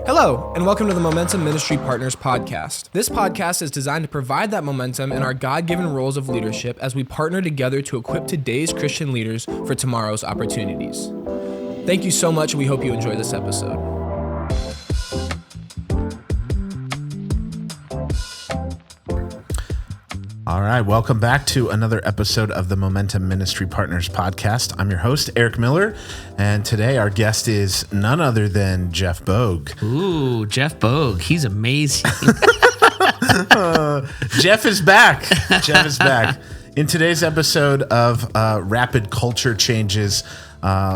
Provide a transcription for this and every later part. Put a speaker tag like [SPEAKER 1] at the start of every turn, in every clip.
[SPEAKER 1] Hello, and welcome to the Momentum Ministry Partners podcast. This podcast is designed to provide that momentum in our God-given roles of leadership as we partner together to equip today's Christian leaders for tomorrow's opportunities. Thank you so much, and we hope you enjoy this episode.
[SPEAKER 2] All right, welcome back to another episode of the Momentum Ministry Partners podcast. I'm your host, Eric Miller, and today our guest is none other than Jeff Bogue.
[SPEAKER 3] Ooh, Jeff Bogue. He's amazing.
[SPEAKER 2] Jeff is back. Jeff is back. In today's episode of Rapid Culture Changes,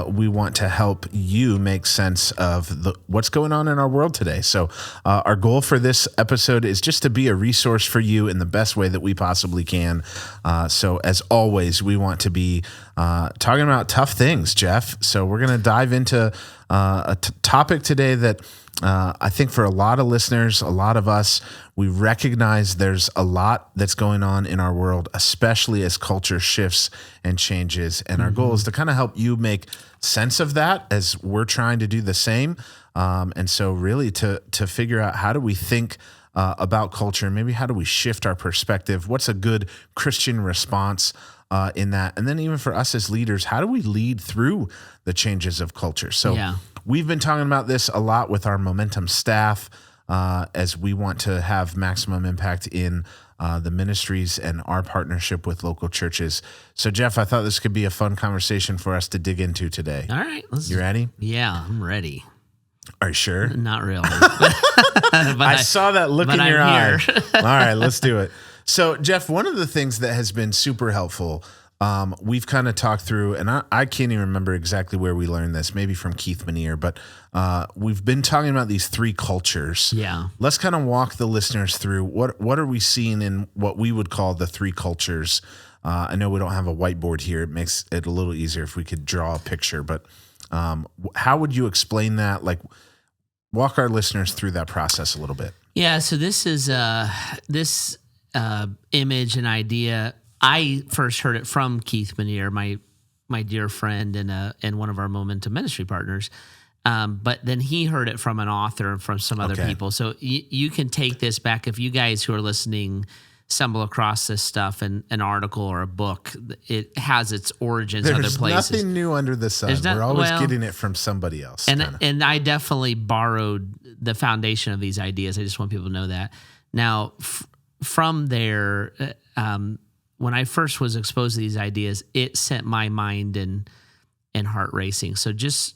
[SPEAKER 2] we want to help you make sense of what's going on in our world today. So our goal for this episode is just to be a resource for you in the best way that we possibly can. So as always, we want to be talking about tough things, Jeff. So we're going to dive into a topic today that I think for a lot of listeners, a lot of us, we recognize there's a lot that's going on in our world, especially as culture shifts and changes. And our goal is to kind of help you make sense of that as we're trying to do the same. And so really to figure out how do we think about culture, maybe how do we shift our perspective? What's a good Christian response in that? And then even for us as leaders, how do we lead through the changes of culture? So we've been talking about this a lot with our Momentum staff as we want to have maximum impact in the ministries and our partnership with local churches. So, Jeff, I thought this could be a fun conversation for us to dig into today.
[SPEAKER 3] All right.
[SPEAKER 2] You ready?
[SPEAKER 3] Yeah, I'm ready.
[SPEAKER 2] Are you sure?
[SPEAKER 3] Not really.
[SPEAKER 2] I saw that look in your eye. All right, let's do it. So, Jeff, one of the things that has been super helpful, we've kind of talked through, and I can't even remember exactly where we learned this, maybe from Keith Manier, but we've been talking about these three cultures.
[SPEAKER 3] Yeah.
[SPEAKER 2] Let's kind of walk the listeners through what are we seeing in what we would call the three cultures. I know we don't have a whiteboard here. It makes it a little easier if we could draw a picture, but how would you explain that? Like, walk our listeners through that process a little bit.
[SPEAKER 3] Yeah, so this is this image and idea. I first heard it from Keith Manier, my dear friend and one of our Momentum Ministry partners. But then he heard it from an author and from some other people. So you can take this back if you guys who are listening stumble across this stuff in an article or a book. It has its origins other places.
[SPEAKER 2] There's nothing new under the sun. We're always getting it from somebody else.
[SPEAKER 3] And I definitely borrowed the foundation of these ideas. I just want people to know that. Now, from there, when I first was exposed to these ideas, it sent my mind and heart racing. So just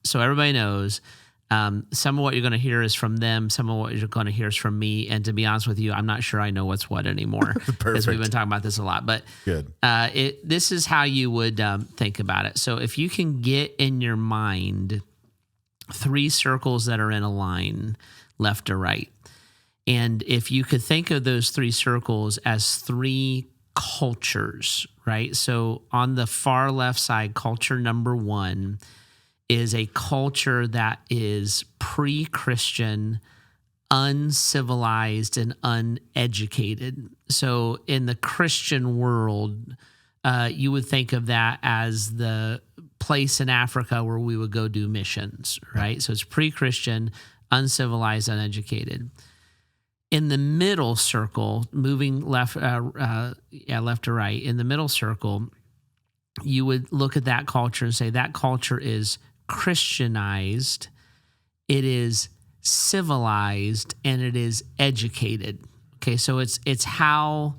[SPEAKER 3] so everybody knows, some of what you're going to hear is from them. Some of what you're going to hear is from me. And to be honest with you, I'm not sure I know what's what anymore because we've been talking about this a lot. But
[SPEAKER 2] good.
[SPEAKER 3] This is how you would think about it. So if you can get in your mind three circles that are in a line, left to right, and if you could think of those three circles as three cultures, right? So on the far left side, culture number one is a culture that is pre-Christian, uncivilized, and uneducated. So in the Christian world, you would think of that as the place in Africa where we would go do missions, right? So it's pre-Christian, uncivilized, uneducated. In the middle circle, moving left to right, in the middle circle, you would look at that culture and say that culture is Christianized, it is civilized, and it is educated. Okay, so it's how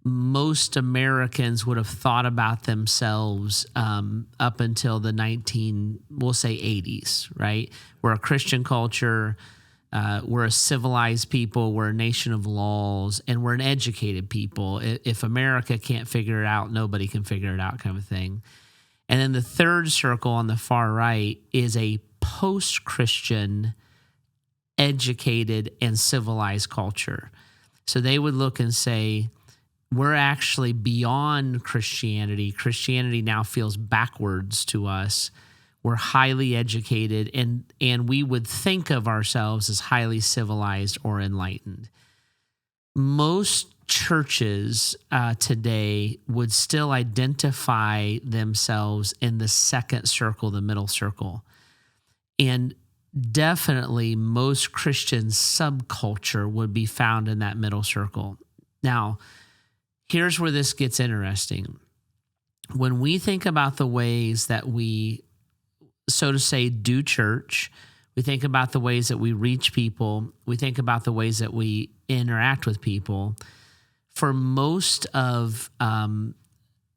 [SPEAKER 3] most Americans would have thought about themselves up until the 80s, right? We're a Christian culture. We're a civilized people, we're a nation of laws, and we're an educated people. If America can't figure it out, nobody can figure it out kind of thing. And then the third circle on the far right is a post-Christian, educated, and civilized culture. So they would look and say, we're actually beyond Christianity. Christianity now feels backwards to us. We're highly educated, and we would think of ourselves as highly civilized or enlightened. Most churches today would still identify themselves in the second circle, the middle circle. And definitely most Christian subculture would be found in that middle circle. Now, here's where this gets interesting. When we think about the ways that we, so to say, do church, we think about the ways that we reach people, we think about the ways that we interact with people. For most of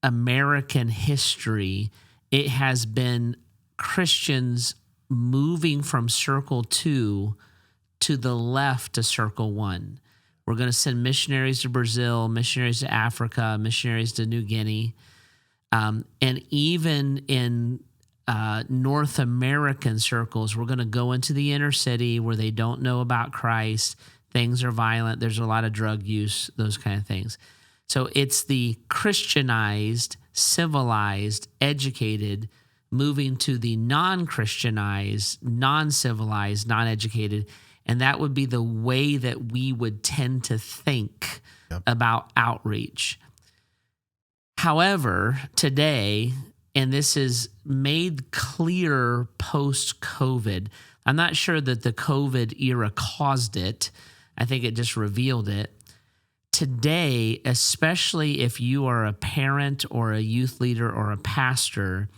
[SPEAKER 3] American history, it has been Christians moving from circle 2 to the left to circle 1. We're going to send missionaries to Brazil, missionaries to Africa, missionaries to New Guinea. And even in North American circles, we're going to go into the inner city where they don't know about Christ. Things are violent. There's a lot of drug use, those kind of things. So it's the Christianized, civilized, educated, moving to the non-Christianized, non-civilized, non-educated. And that would be the way that we would tend to think about outreach. However, today, and this is made clear post-COVID, I'm not sure that the COVID era caused it. I think it just revealed it. Today, especially if you are a parent or a youth leader or a pastor,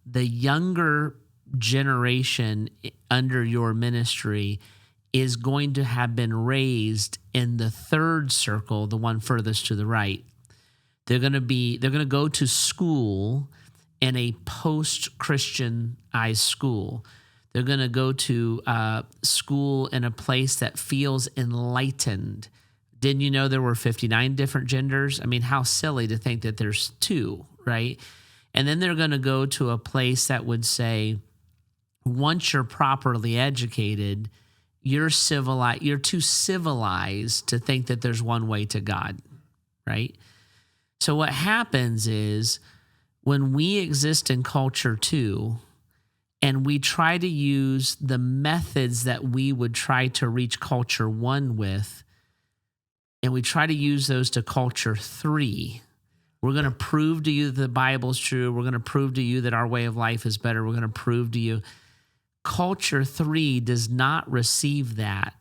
[SPEAKER 3] the younger generation under your ministry is going to have been raised in the third circle, the one furthest to the right. They're going to go to school in a post-Christianized school. They're going to go to school in a place that feels enlightened. Didn't you know there were 59 different genders? I mean, how silly to think that there's 2, right? And then they're going to go to a place that would say, once you're properly educated, you're too civilized to think that there's one way to God, right? So what happens is when we exist in culture 2 and we try to use the methods that we would try to reach culture 1 with, and we try to use those to culture 3, we're going to prove to you that the Bible's true. We're going to prove to you that our way of life is better. We're going to prove to you. Culture 3 does not receive that.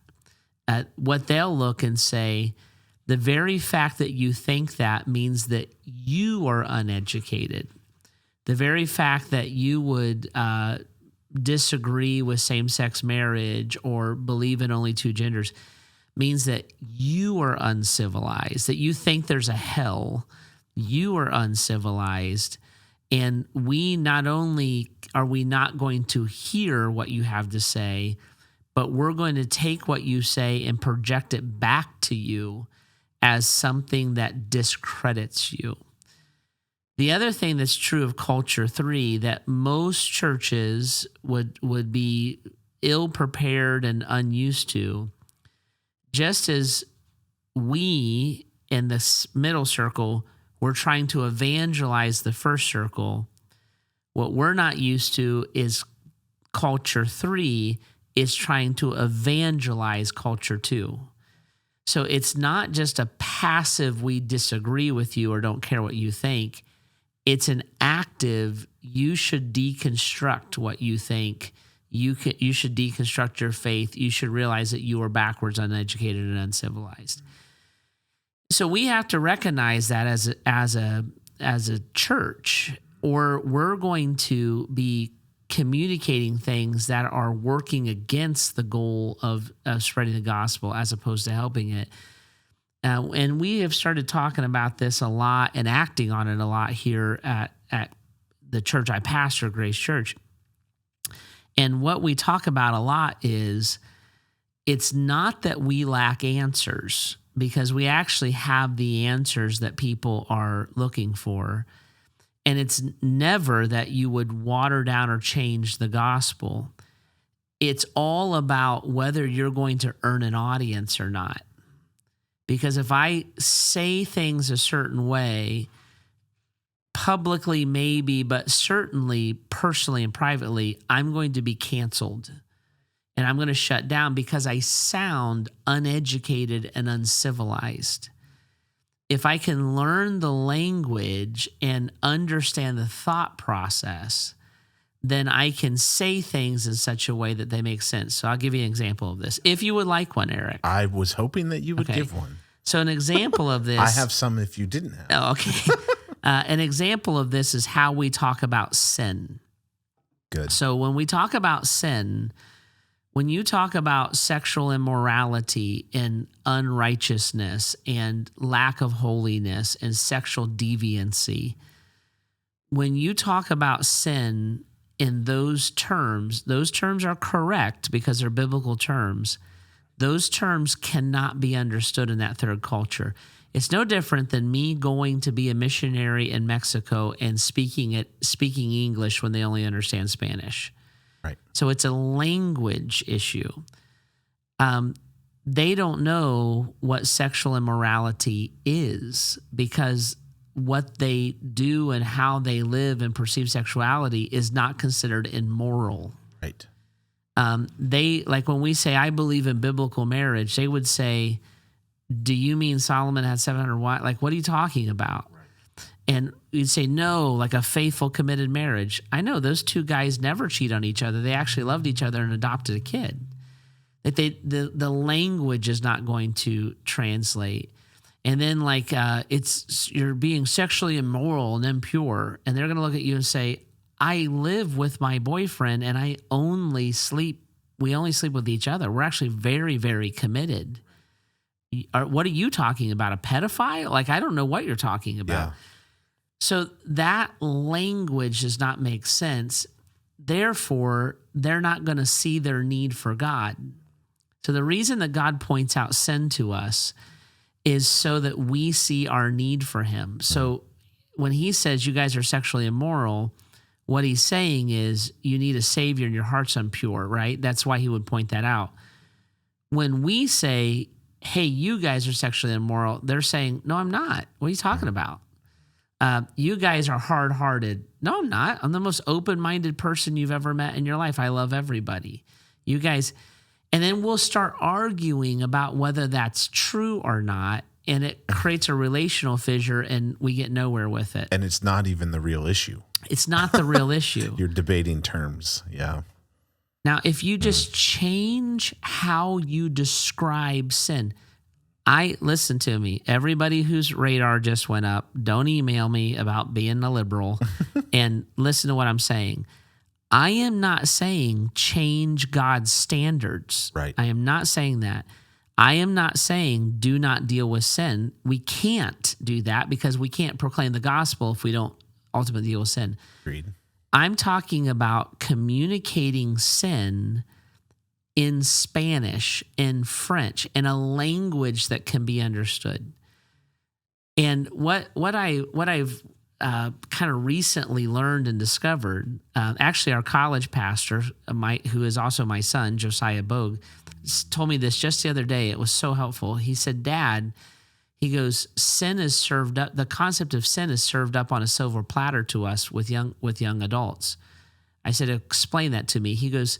[SPEAKER 3] What they'll look and say, the very fact that you think that means that you are uneducated. The very fact that you would disagree with same-sex marriage or believe in only 2 genders means that you are uncivilized, that you think there's a hell. You are uncivilized. And we not only are we not going to hear what you have to say, but we're going to take what you say and project it back to you as something that discredits you. The other thing that's true of culture 3, that most churches would be ill-prepared and unused to, just as we in this middle circle, we're trying to evangelize the first circle, what we're not used to is culture 3 is trying to evangelize culture 2. So it's not just a passive, we disagree with you or don't care what you think. It's an active, you should deconstruct what you think. You should deconstruct your faith. You should realize that you are backwards, uneducated, and uncivilized. So we have to recognize that as a church, or we're going to be communicating things that are working against the goal of spreading the gospel as opposed to helping it. And we have started talking about this a lot and acting on it a lot here at the church I pastor, Grace Church. And what we talk about a lot is it's not that we lack answers, because we actually have the answers that people are looking for. And it's never that you would water down or change the gospel. It's all about whether you're going to earn an audience or not. Because if I say things a certain way, publicly maybe, but certainly personally and privately, I'm going to be canceled. And I'm going to shut down because I sound uneducated and uncivilized. If I can learn the language and understand the thought process, then I can say things in such a way that they make sense. So I'll give you an example of this. If you would like one, Eric.
[SPEAKER 2] I was hoping that you would
[SPEAKER 3] Okay.
[SPEAKER 2] give one.
[SPEAKER 3] So an example of this.
[SPEAKER 2] I have some if you didn't have.
[SPEAKER 3] Oh, okay. An example of this is how we talk about sin.
[SPEAKER 2] Good.
[SPEAKER 3] So when we talk about sin, when you talk about sexual immorality and unrighteousness and lack of holiness and sexual deviancy, when you talk about sin in those terms are correct because they're biblical terms. Those terms cannot be understood in that third culture. It's no different than me going to be a missionary in Mexico and speaking English when they only understand Spanish.
[SPEAKER 2] Right.
[SPEAKER 3] So it's a language issue. They don't know what sexual immorality is because what they do and how they live and perceive sexuality is not considered immoral.
[SPEAKER 2] Right.
[SPEAKER 3] They, like when we say, I believe in biblical marriage, they would say, do you mean Solomon had 700 wives? Like, what are you talking about? Right. And you'd say, no, like a faithful, committed marriage. I know those two guys never cheat on each other. They actually loved each other and adopted a kid. That the language is not going to translate. And then you're being sexually immoral and impure. And they're going to look at you and say, I live with my boyfriend and we only sleep with each other. We're actually very, very committed. What are you talking about? A pedophile? Like, I don't know what you're talking about.
[SPEAKER 2] Yeah.
[SPEAKER 3] So that language does not make sense. Therefore, they're not going to see their need for God. So the reason that God points out sin to us is so that we see our need for him. So when he says you guys are sexually immoral, what he's saying is you need a savior and your heart's impure, right? That's why he would point that out. When we say, hey, you guys are sexually immoral, they're saying, no, I'm not. What are you talking about? You guys are hard-hearted. No, I'm not. I'm the most open-minded person you've ever met in your life. I love everybody. You guys... And then we'll start arguing about whether that's true or not, and it creates a relational fissure, and we get nowhere with it.
[SPEAKER 2] And it's not even the real issue.
[SPEAKER 3] It's not the real issue.
[SPEAKER 2] You're debating terms, yeah.
[SPEAKER 3] Now, if you just change how you describe sin, listen to me. Everybody whose radar just went up, don't email me about being a liberal, and listen to what I'm saying. I am not saying change God's standards.
[SPEAKER 2] Right.
[SPEAKER 3] I am not saying that. I am not saying do not deal with sin. We can't do that because we can't proclaim the gospel if we don't ultimately deal with sin.
[SPEAKER 2] Agreed.
[SPEAKER 3] I'm talking about communicating sin in Spanish, in French, in a language that can be understood. And what I've kind of recently learned and discovered, actually our college pastor, who is also my son, Josiah Bogue, told me this just the other day. It was so helpful. He said, Dad, he goes, sin is served up. The concept of sin is served up on a silver platter to us with young adults. I said, explain that to me. He goes,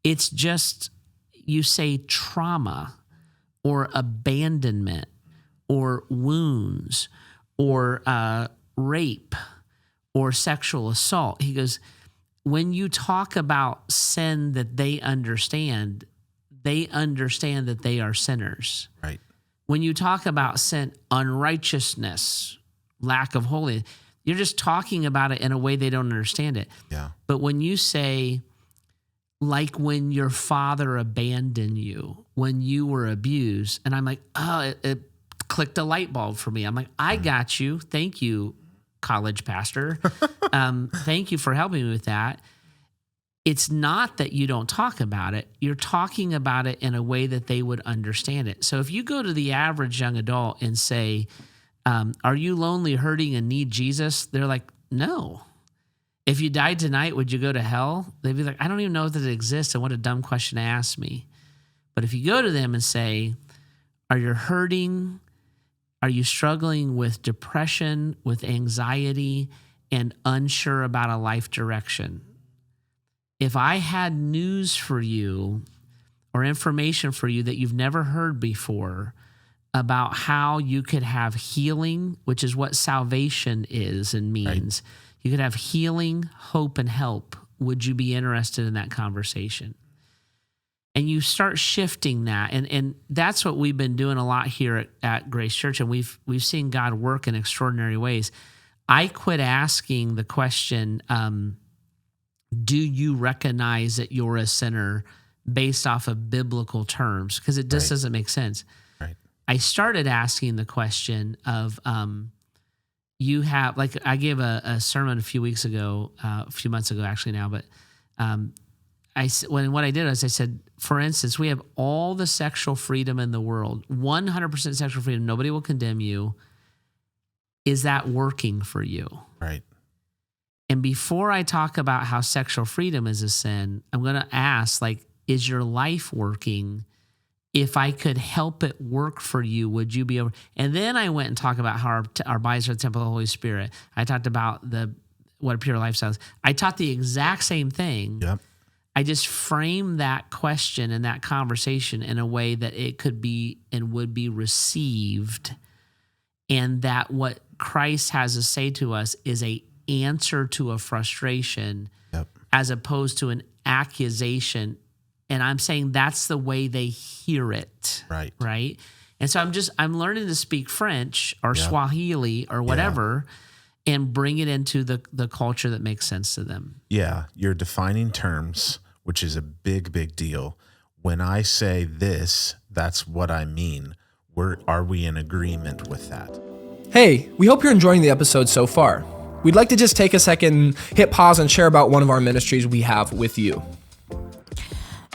[SPEAKER 3] it's just, you say trauma or abandonment or wounds or rape or sexual assault. He goes, when you talk about sin that they understand that they are sinners.
[SPEAKER 2] Right.
[SPEAKER 3] When you talk about sin, unrighteousness, lack of holiness, you're just talking about it in a way they don't understand it.
[SPEAKER 2] Yeah.
[SPEAKER 3] But when you say, like when your father abandoned you, when you were abused, and I'm like, oh, it clicked a light bulb for me. I'm like, I got you. Thank you, college pastor. Thank you for helping me with that. It's not that you don't talk about it. You're talking about it in a way that they would understand it. So if you go to the average young adult and say, are you lonely, hurting, and need Jesus? They're like, no. If you died tonight, would you go to hell? They'd be like, I don't even know that it exists, and what a dumb question to ask me. But if you go to them and say, are you hurting? Are you struggling with depression, with anxiety, and unsure about a life direction? If I had news for you or information for you that you've never heard before about how you could have healing, which is what salvation is and means, right. You could have healing, hope, and help would you be interested in that conversation? And you start shifting that. And that's what we've been doing a lot here at Grace Church. And we've seen God work in extraordinary ways. I quit asking the question, do you recognize that you're a sinner based off of biblical terms? Because it just doesn't make sense.
[SPEAKER 2] Right. I
[SPEAKER 3] started asking the question of, you have, like I gave a sermon a few months ago actually now, but what I did was I said, for instance, we have all the sexual freedom in the world, 100% sexual freedom. Nobody will condemn you. Is that working for you?
[SPEAKER 2] Right.
[SPEAKER 3] And before I talk about how sexual freedom is a sin, I'm going to ask, like, is your life working? If I could help it work for you, would you be able? And then I went and talked about how our bodies are the temple of the Holy Spirit. I talked about what a pure lifestyle is. I taught the exact same thing.
[SPEAKER 2] Yep.
[SPEAKER 3] I just framed that question and that conversation in a way that it could be and would be received, and that what Christ has to say to us is a answer to a frustration, as opposed to an accusation. And I'm saying that's the way they hear it.
[SPEAKER 2] Right.
[SPEAKER 3] Right. And so I'm learning to speak French or Swahili or whatever, and bring it into the culture that makes sense to them. Yeah.
[SPEAKER 2] You're defining terms, which is a big, big deal. When I say this, that's what I mean. Are we in agreement with that?
[SPEAKER 1] Hey, we hope you're enjoying the episode so far. We'd like to just take a second, hit pause, and share about one of our ministries we have with you.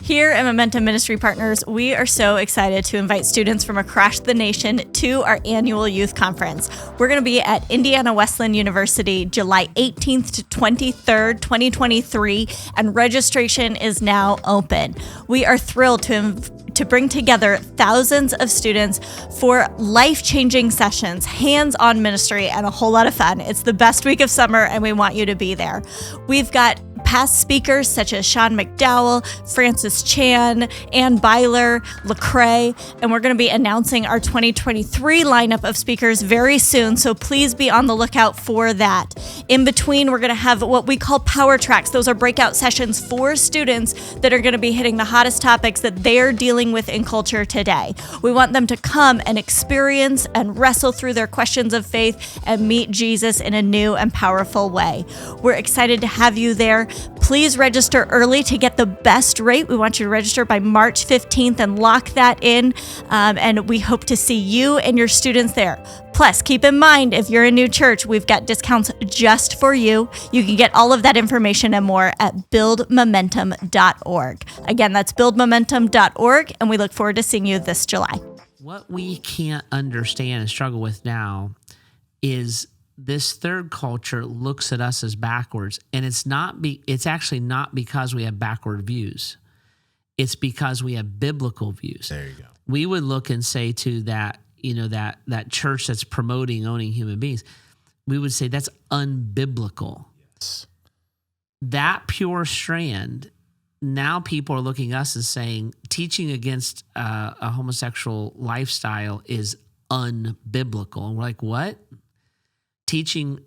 [SPEAKER 4] Here at Momentum Ministry Partners, we are so excited to invite students from across the nation to our annual youth conference. We're going to be at Indiana Wesleyan University July 18th to 23rd, 2023, and registration is now open. We are thrilled to bring together thousands of students for life-changing sessions, hands-on ministry, and a whole lot of fun. It's the best week of summer, and we want you to be there. We've got past speakers such as Sean McDowell, Francis Chan, Ann Byler, Lecrae, and we're going to be announcing our 2023 lineup of speakers very soon, so please be on the lookout for that. In between, we're going to have what we call power tracks. Those are breakout sessions for students that are going to be hitting the hottest topics that they're dealing with in culture today. We want them to come and experience and wrestle through their questions of faith and meet Jesus in a new and powerful way. We're excited to have you there. Please register early to get the best rate. We want you to register by March 15th and lock that in. And we hope to see you and your students there. Plus, keep in mind, if you're a new church, we've got discounts just for you. You can get all of that information and more at buildmomentum.org. Again, that's buildmomentum.org, and we look forward to seeing you this July.
[SPEAKER 3] What we can't understand and struggle with now is this third culture looks at us as backwards, and it's actually not because we have backward views. It's because we have biblical views.
[SPEAKER 2] There you go.
[SPEAKER 3] We would look and say to that, that church that's promoting owning human beings, we would say that's unbiblical.
[SPEAKER 2] Yes.
[SPEAKER 3] That pure strand, now people are looking at us and saying teaching against a homosexual lifestyle is unbiblical. And we're like, what? Teaching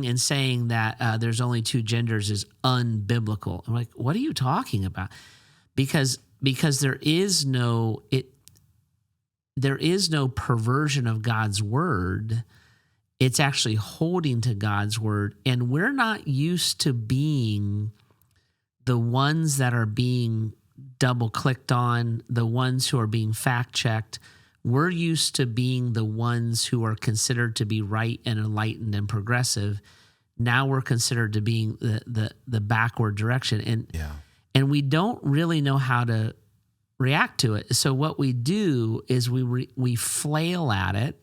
[SPEAKER 3] and saying that there's only two genders is unbiblical. I'm like, what are you talking about? Because there is no perversion of God's word. It's actually holding to God's word, and we're not used to being the ones that are being double clicked on, the ones who are being fact checked. We're used to being the ones who are considered to be right and enlightened and progressive. Now we're considered to being the backward direction. And we don't really know how to react to it. So what we do is we flail at it,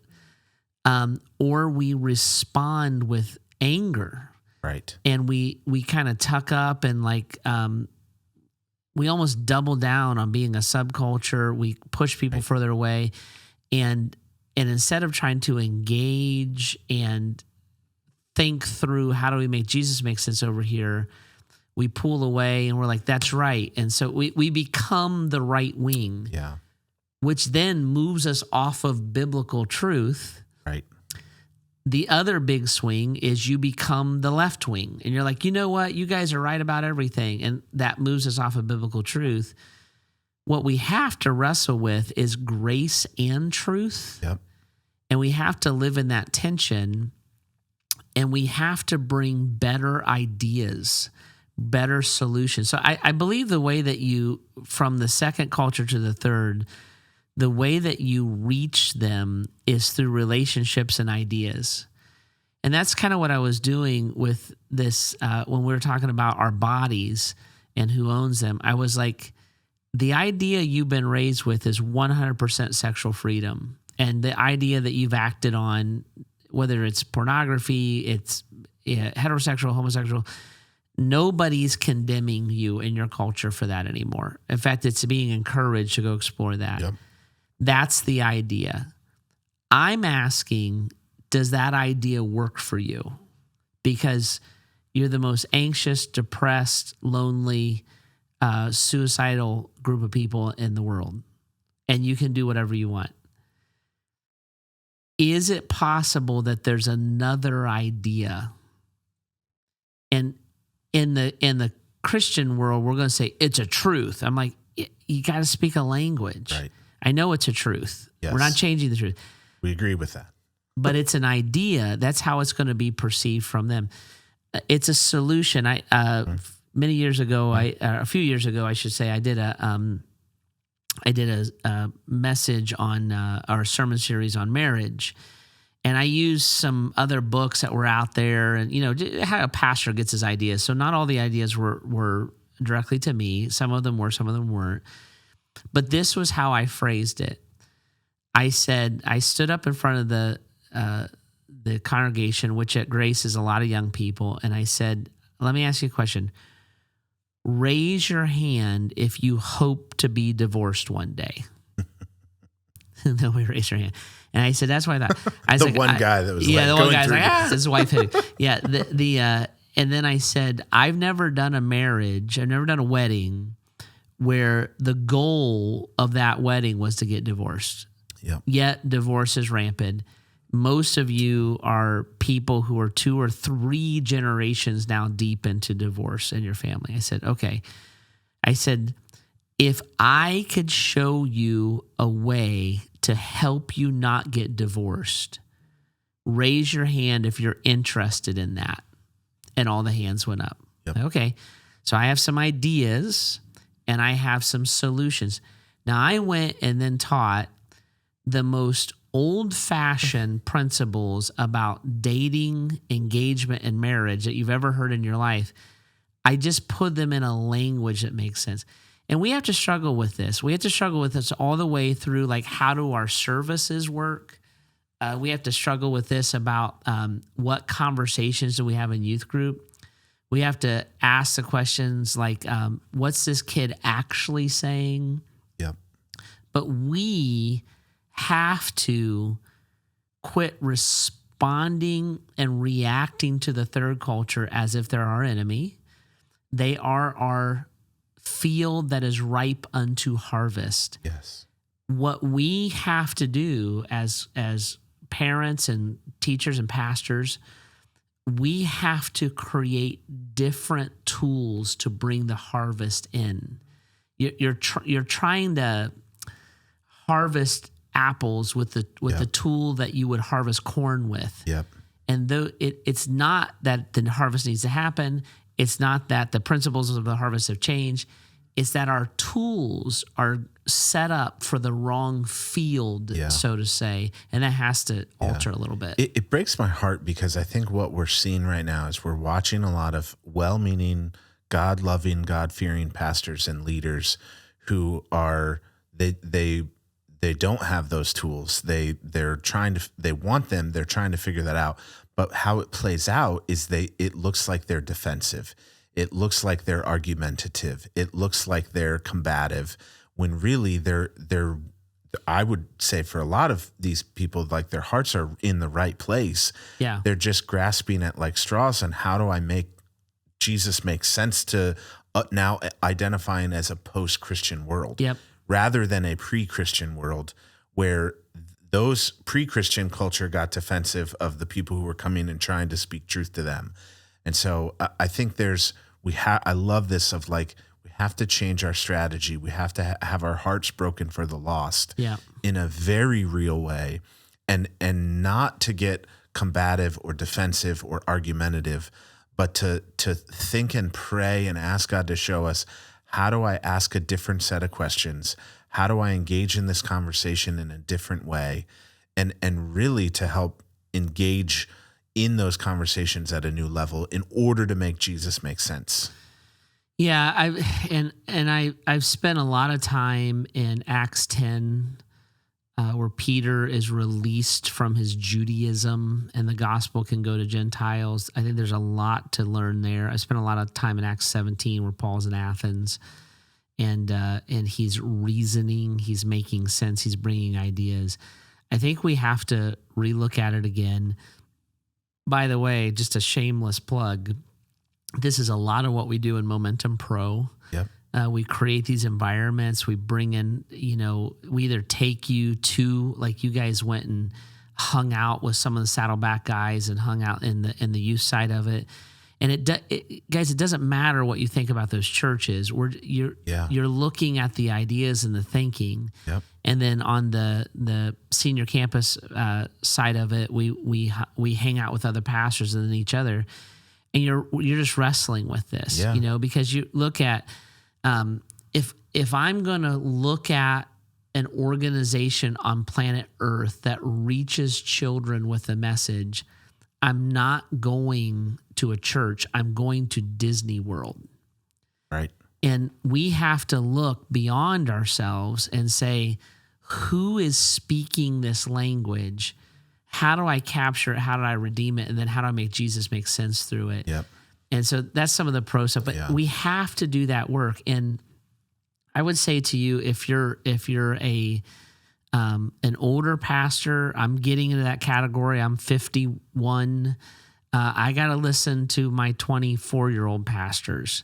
[SPEAKER 3] or we respond with anger.
[SPEAKER 2] Right.
[SPEAKER 3] And we kind of tuck up and we almost double down on being a subculture. We push people further away, and instead of trying to engage and think through how do we make Jesus make sense over here, we pull away and we're like, that's right. And so we become the right wing, which then moves us off of biblical truth.
[SPEAKER 2] Right.
[SPEAKER 3] The other big swing is you become the left wing, and you're like, you know what? You guys are right about everything. And that moves us off of biblical truth. What we have to wrestle with is grace and truth.
[SPEAKER 2] Yep.
[SPEAKER 3] And we have to live in that tension, and we have to bring better ideas, better solutions. So I believe the way that you, from the second culture to the third, the way that you reach them is through relationships and ideas. And that's kind of what I was doing with this when we were talking about our bodies and who owns them. I was like, the idea you've been raised with is 100% sexual freedom. And the idea that you've acted on, whether it's pornography, it's heterosexual, homosexual, nobody's condemning you in your culture for that anymore. In fact, it's being encouraged to go explore that.
[SPEAKER 2] Yep.
[SPEAKER 3] That's the idea. I'm asking, does that idea work for you? Because you're the most anxious, depressed, lonely, suicidal group of people in the world, and you can do whatever you want. Is it possible that there's another idea? And in the Christian world, we're going to say it's a truth. I'm like, you got to speak a language.
[SPEAKER 2] Right.
[SPEAKER 3] I know it's a truth.
[SPEAKER 2] Yes.
[SPEAKER 3] We're not changing the truth.
[SPEAKER 2] We agree with that.
[SPEAKER 3] But it's an idea. That's how it's going to be perceived from them. It's a solution. Many years ago, a few years ago, I should say, I did a message on our sermon series on marriage, and I used some other books that were out there, and how a pastor gets his ideas. So not all the ideas were directly to me. Some of them were, some of them weren't. But this was how I phrased it. I said, I stood up in front of the congregation, which at Grace is a lot of young people, and I said, let me ask you a question. Raise your hand if you hope to be divorced one day. Nobody raised their hand. And I said, that's what I thought. I was
[SPEAKER 2] the one guy that was
[SPEAKER 3] the one guy's
[SPEAKER 2] like,
[SPEAKER 3] his wife hit it. Yeah. And then I said, I've never done a marriage. I've never done a wedding where the goal of that wedding was to get divorced.
[SPEAKER 2] Yep.
[SPEAKER 3] Yet divorce is rampant. Most of you are people who are 2 or 3 generations now deep into divorce in your family. I said, okay. I said, if I could show you a way to help you not get divorced, raise your hand if you're interested in that. And all the hands went up.
[SPEAKER 2] Yep.
[SPEAKER 3] Okay. So I have some ideas and I have some solutions. Now I went and then taught the most old-fashioned principles about dating, engagement, and marriage that you've ever heard in your life. I just put them in a language that makes sense. And we have to struggle with this. We have to struggle with this all the way through, like, how do our services work? We have to struggle with this about what conversations do we have in youth group? We have to ask the questions like, what's this kid actually saying?
[SPEAKER 2] Yep.
[SPEAKER 3] But we have to quit responding and reacting to the third culture as if they're our enemy. They are our field that is ripe unto harvest.
[SPEAKER 2] Yes.
[SPEAKER 3] What we have to do as parents and teachers and pastors, we have to create different tools to bring the harvest in. You're trying to harvest apples with the tool that you would harvest corn with.
[SPEAKER 2] Yep.
[SPEAKER 3] And though it's not that the harvest needs to happen, it's not that the principles of the harvest have changed, it's that our tools are set up for the wrong field, so to say, and that has to alter a little bit.
[SPEAKER 2] It breaks my heart because I think what we're seeing right now is we're watching a lot of well-meaning, God-loving, God-fearing pastors and leaders who are they don't have those tools. They're trying to figure that out. But how it plays out is it looks like they're defensive. It looks like they're argumentative. It looks like they're combative when really they're I would say for a lot of these people, like their hearts are in the right place.
[SPEAKER 3] Yeah.
[SPEAKER 2] They're just grasping at like straws on how do I make Jesus make sense to now identifying as a post-Christian world.
[SPEAKER 3] Yep.
[SPEAKER 2] Rather than a pre-Christian world where those pre-Christian culture got defensive of the people who were coming and trying to speak truth to them. And so I think I love this of like, we have to change our strategy. We have to have our hearts broken for the lost in a very real way, and not to get combative or defensive or argumentative, but to think and pray and ask God to show us, how do I ask a different set of questions? How do I engage in this conversation in a different way? And really to help engage in those conversations at a new level in order to make Jesus make sense.
[SPEAKER 3] Yeah, I've spent a lot of time in Acts 10, where Peter is released from his Judaism and the gospel can go to Gentiles. I think there's a lot to learn there. I spent a lot of time in Acts 17 where Paul's in Athens, and he's reasoning, he's making sense, he's bringing ideas. I think we have to relook at it again. By the way, just a shameless plug, this is a lot of what we do in Momentum Pro.
[SPEAKER 2] Yep.
[SPEAKER 3] We create these environments. We bring in, we either take you to, like you guys went and hung out with some of the Saddleback guys and hung out in the youth side of it. And guys, it doesn't matter what you think about those churches. You're looking at the ideas and the thinking.
[SPEAKER 2] Yep.
[SPEAKER 3] And then on the senior campus side of it, we hang out with other pastors and then each other, and you're just wrestling with this, because you look at if I'm going to look at an organization on planet Earth that reaches children with a message, I'm not going to a church. I'm going to Disney World.
[SPEAKER 2] Right.
[SPEAKER 3] And we have to look beyond ourselves and say, who is speaking this language? How do I capture it? How do I redeem it? And then how do I make Jesus make sense through it?
[SPEAKER 2] Yep.
[SPEAKER 3] And so that's some of the pro stuff, but we have to do that work. And I would say to you, if you're an older pastor, I'm getting into that category. I'm 51. I got to listen to my 24-year-old pastors.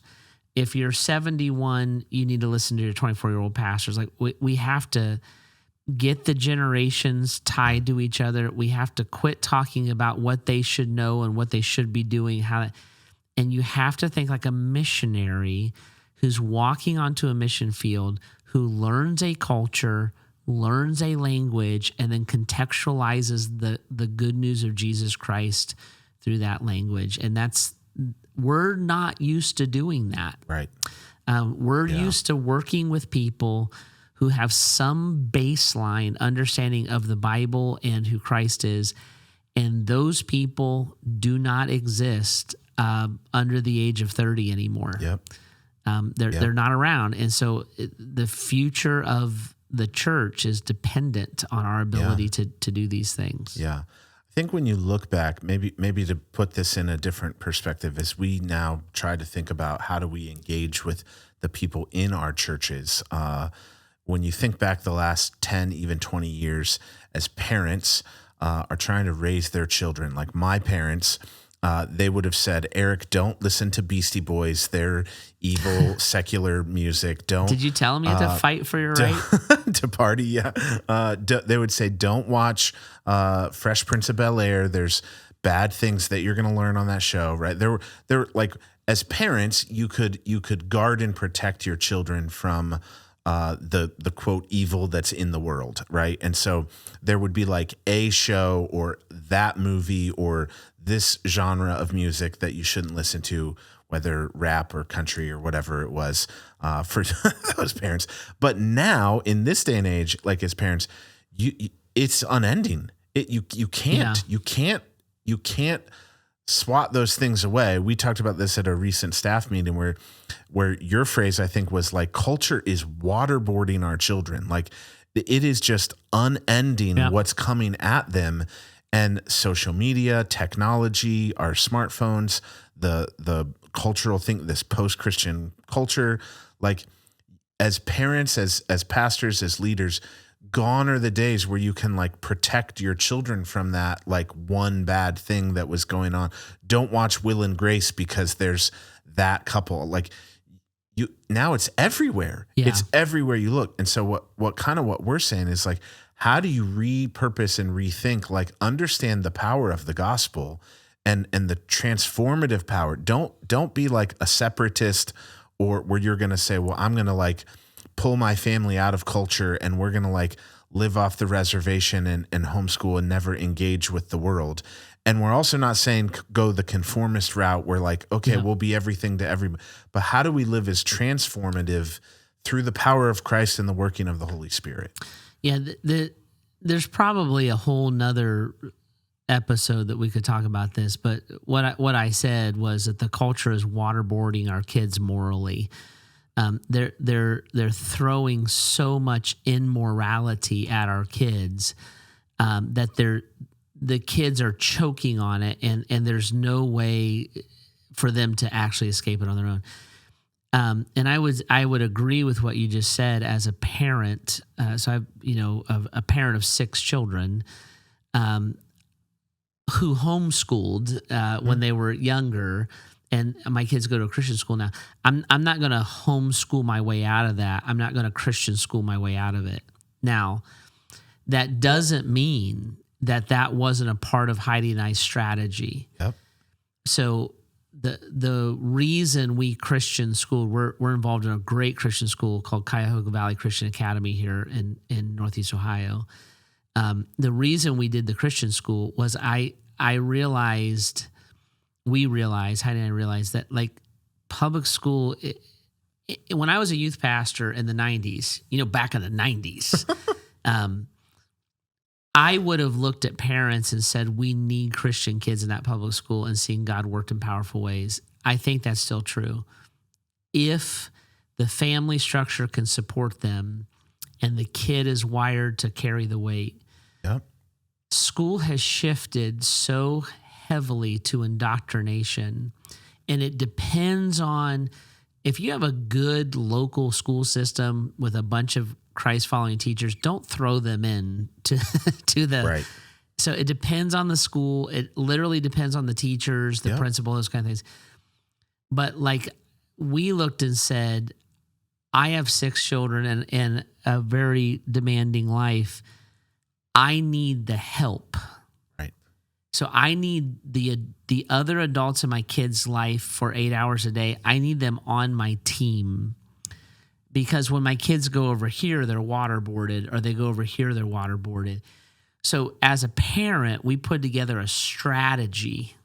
[SPEAKER 3] If you're 71, you need to listen to your 24-year-old pastors. Like we have to get the generations tied to each other. We have to quit talking about what they should know and what they should be doing. And you have to think like a missionary who's walking onto a mission field, who learns a culture, learns a language, and then contextualizes the good news of Jesus Christ through that language. And we're not used to doing that.
[SPEAKER 2] Right.
[SPEAKER 3] We're used to working with people who have some baseline understanding of the Bible and who Christ is. And those people do not exist under the age of 30 anymore.
[SPEAKER 2] Yep.
[SPEAKER 3] They're not around. And so the future of the church is dependent on our ability to do these things.
[SPEAKER 2] Yeah. I think when you look back, maybe to put this in a different perspective, as we now try to think about how do we engage with the people in our churches, when you think back the last 10, even 20 years, as parents are trying to raise their children, like my parents, they would have said, Eric, don't listen to Beastie Boys. They're evil, secular music.
[SPEAKER 3] Did you tell them you had to fight for your right?
[SPEAKER 2] To party, yeah. They would say, don't watch Fresh Prince of Bel-Air. There's bad things that you're going to learn on that show, right? There were like, as parents, you could guard and protect your children from the quote evil that's in the world, right? And so there would be like a show or that movie or this genre of music that you shouldn't listen to, whether rap or country or whatever it was, for those parents. But now in this day and age, like as parents, it's unending. You can't swat those things away. We talked about this at a recent staff meeting where your phrase, I think, was like, culture is waterboarding our children. Like it is just unending what's coming at them. And social media, technology, our smartphones, the cultural thing, this post-Christian culture, like as parents, as pastors, as leaders, gone are the days where you can like protect your children from that, like one bad thing that was going on. Don't watch Will and Grace because there's that couple. Like now it's everywhere.
[SPEAKER 3] Yeah.
[SPEAKER 2] It's everywhere you look. And so what we're saying is like, how do you repurpose and rethink, like understand the power of the gospel and the transformative power. Don't be like a separatist, or where you're going to say, well, I'm going to like pull my family out of culture and we're going to like live off the reservation and homeschool and never engage with the world. And we're also not saying go the conformist route where like, okay, we'll be everything to everybody. But how do we live as transformative through the power of Christ and the working of the Holy Spirit?
[SPEAKER 3] Yeah, there's probably a whole nother episode that we could talk about this, but what I said was that the culture is waterboarding our kids morally. They're throwing so much immorality at our kids that the kids are choking on it, and there's no way for them to actually escape it on their own. And I would agree with what you just said as a parent. So I've a parent of 6 children who homeschooled when they were younger, and my kids go to a Christian school now. I'm not going to homeschool my way out of that. I'm not going to Christian school my way out of it. Now, that doesn't mean that wasn't a part of Heidi and I's strategy.
[SPEAKER 2] Yep.
[SPEAKER 3] So the reason we Christian school, we're involved in a great Christian school called Cuyahoga Valley Christian Academy here in Northeast Ohio. The reason we did the Christian school was we realized, Heidi and I realized that like public school, when I was a youth pastor in the 90s, back in the 90s, I would have looked at parents and said, we need Christian kids in that public school, and seen God worked in powerful ways. I think that's still true. If the family structure can support them and the kid is wired to carry the weight,
[SPEAKER 2] yep.
[SPEAKER 3] School has shifted so heavily to indoctrination, and it depends on if you have a good local school system with a bunch of Christ-following teachers, don't throw them in to the
[SPEAKER 2] right.
[SPEAKER 3] So it depends on the school. It literally depends on the teachers, the principal, those kind of things. But like we looked and said, I have 6 children and a very demanding life. I need the help.
[SPEAKER 2] Right.
[SPEAKER 3] So I need the other adults in my kid's life for 8 hours a day. I need them on my team. Because when my kids go over here, they're waterboarded, or they go over here, they're waterboarded. So as a parent, we put together a strategy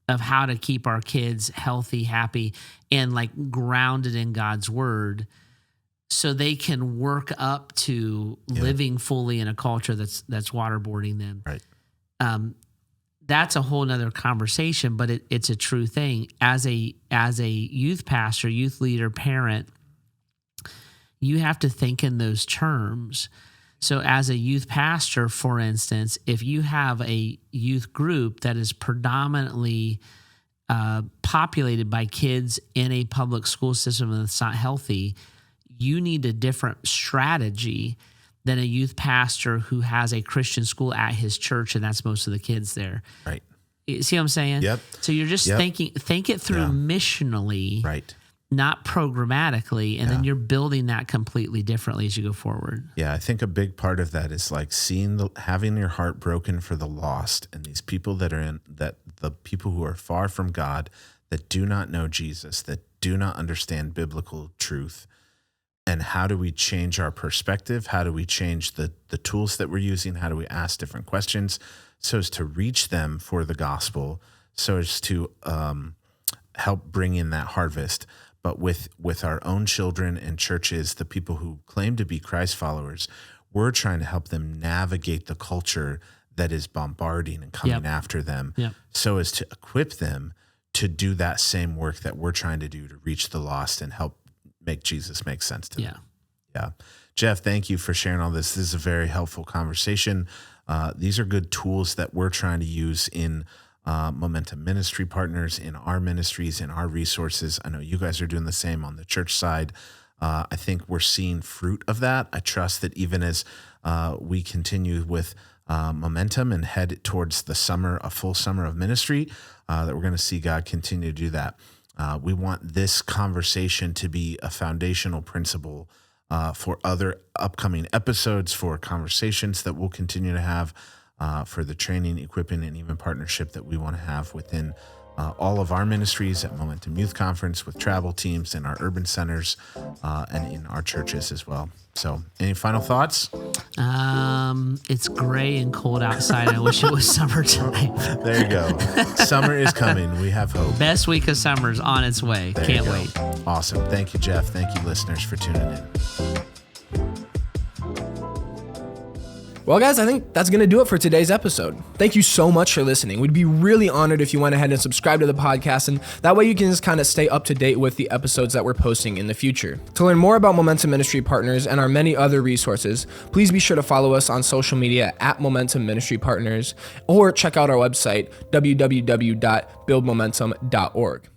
[SPEAKER 3] of how to keep our kids healthy, happy, and like grounded in God's word, so they can work up to living fully in a culture that's waterboarding them.
[SPEAKER 2] Right.
[SPEAKER 3] That's a whole nother conversation, but it's a true thing. As a youth pastor, youth leader, parent, you have to think in those terms. So as a youth pastor, for instance, if you have a youth group that is predominantly populated by kids in a public school system that's not healthy, you need a different strategy than a youth pastor who has a Christian school at his church, and that's most of the kids there.
[SPEAKER 2] Right.
[SPEAKER 3] You see what I'm saying?
[SPEAKER 2] Yep.
[SPEAKER 3] So you're just think it through missionally.
[SPEAKER 2] Right.
[SPEAKER 3] Not programmatically, and then you're building that completely differently as you go forward.
[SPEAKER 2] Yeah, I think a big part of that is like having your heart broken for the lost, and these people the people who are far from God, that do not know Jesus, that do not understand biblical truth. And how do we change our perspective? How do we change the tools that we're using? How do we ask different questions so as to reach them for the gospel, so as to help bring in that harvest? But with our own children and churches, the people who claim to be Christ followers, we're trying to help them navigate the culture that is bombarding and coming after them, so as to equip them to do that same work that we're trying to do to reach the lost and help make Jesus make sense to them. Yeah. Jeff, thank you for sharing all this. This is a very helpful conversation. These are good tools that we're trying to use in Momentum Ministry Partners, in our ministries, in our resources. I know you guys are doing the same on the church side. I think we're seeing fruit of that. I trust that even as we continue with momentum and head towards the summer, a full summer of ministry, that we're going to see God continue to do that. We want this conversation to be a foundational principle for other upcoming episodes, for conversations that we'll continue to have, for the training, equipping, and even partnership that we want to have within all of our ministries at Momentum Youth Conference, with travel teams in our urban centers and in our churches as well. So any final thoughts?
[SPEAKER 3] It's gray and cold outside. I wish it was summertime.
[SPEAKER 2] There you go. Summer is coming. We have hope.
[SPEAKER 3] Best week of summer is on its way.
[SPEAKER 2] There
[SPEAKER 3] Can't
[SPEAKER 2] you go.
[SPEAKER 3] wait.
[SPEAKER 2] Awesome. Thank you, Jeff. Thank you, listeners, for tuning in.
[SPEAKER 1] Well, guys, I think that's going to do it for today's episode. Thank you so much for listening. We'd be really honored if you went ahead and subscribed to the podcast, and that way you can just kind of stay up to date with the episodes that we're posting in the future. To learn more about Momentum Ministry Partners and our many other resources, please be sure to follow us on social media at Momentum Ministry Partners, or check out our website, www.buildmomentum.org.